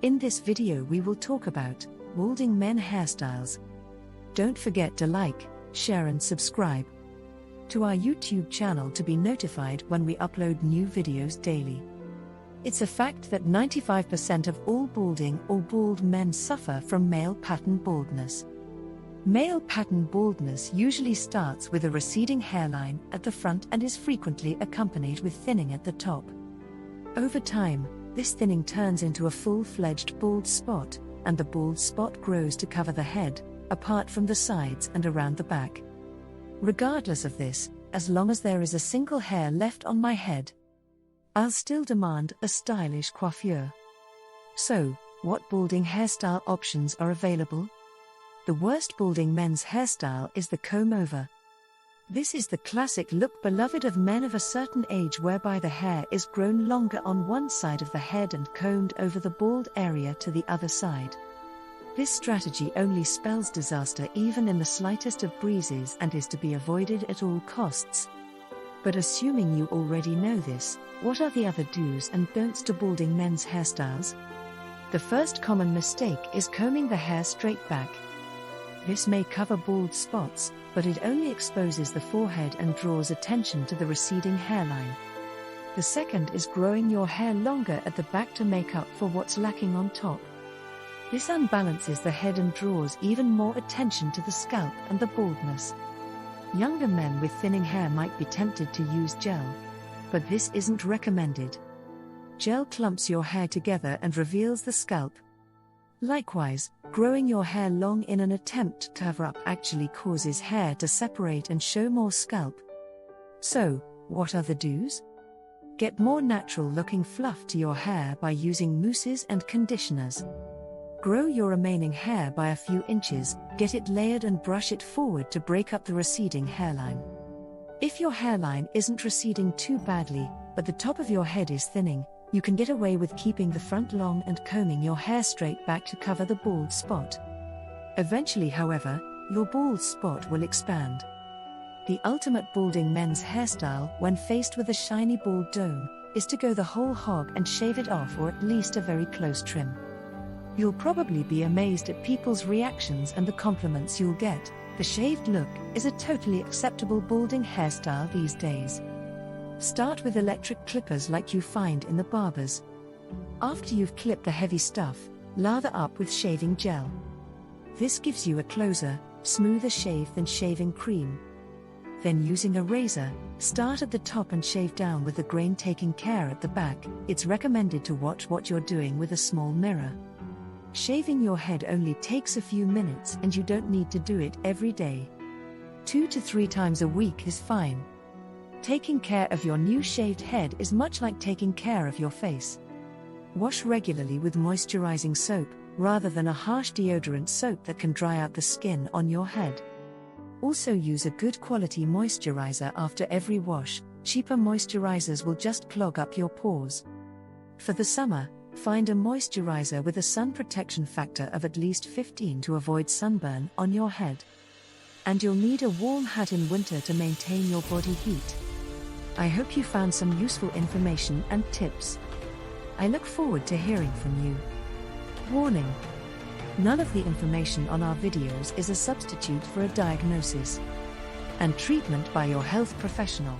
In this video we will talk about balding men hairstyles. Don't forget to like, share and subscribe to our YouTube channel to be notified when we upload new videos daily. It's a fact that 95% of all balding or bald men suffer from male pattern baldness. Male pattern baldness usually starts with a receding hairline at the front and is frequently accompanied with thinning at the top. Over time, this thinning turns into a full-fledged bald spot, and the bald spot grows to cover the head, apart from the sides and around the back. Regardless of this, as long as there is a single hair left on my head, I'll still demand a stylish coiffure. So, what balding hairstyle options are available? The worst balding men's hairstyle is the comb-over. This is the classic look beloved of men of a certain age, whereby the hair is grown longer on one side of the head and combed over the bald area to the other side. This strategy only spells disaster even in the slightest of breezes and is to be avoided at all costs. But assuming you already know this, what are the other do's and don'ts to balding men's hairstyles? The first common mistake is combing the hair straight back. This may cover bald spots, but it only exposes the forehead and draws attention to the receding hairline. The second is growing your hair longer at the back to make up for what's lacking on top. This unbalances the head and draws even more attention to the scalp and the baldness. Younger men with thinning hair might be tempted to use gel, but this isn't recommended. Gel clumps your hair together and reveals the scalp. Likewise, growing your hair long in an attempt to cover up actually causes hair to separate and show more scalp. So, what are the do's? Get more natural-looking fluff to your hair by using mousses and conditioners. Grow your remaining hair by a few inches, get it layered and brush it forward to break up the receding hairline. If your hairline isn't receding too badly, but the top of your head is thinning, you can get away with keeping the front long and combing your hair straight back to cover the bald spot. Eventually, however, your bald spot will expand. The ultimate balding men's hairstyle, when faced with a shiny bald dome, is to go the whole hog and shave it off, or at least a very close trim. You'll probably be amazed at people's reactions and the compliments you'll get. The shaved look is a totally acceptable balding hairstyle these days. Start with electric clippers like you find in the barbers. After you've clipped the heavy stuff, lather up with shaving gel. This gives you a closer, smoother shave than shaving cream. Then, using a razor, start at the top and shave down with the grain, taking care at the back. It's recommended to watch what you're doing with a small mirror. Shaving your head only takes a few minutes and you don't need to do it every day. 2 to 3 times a week is fine. Taking care of your new shaved head is much like taking care of your face. Wash regularly with moisturizing soap, rather than a harsh deodorant soap that can dry out the skin on your head. Also, use a good quality moisturizer after every wash. Cheaper moisturizers will just clog up your pores. For the summer, find a moisturizer with a sun protection factor of at least 15 to avoid sunburn on your head. And you'll need a warm hat in winter to maintain your body heat. I hope you found some useful information and tips. I look forward to hearing from you. Warning: none of the information on our videos is a substitute for a diagnosis and treatment by your health professional.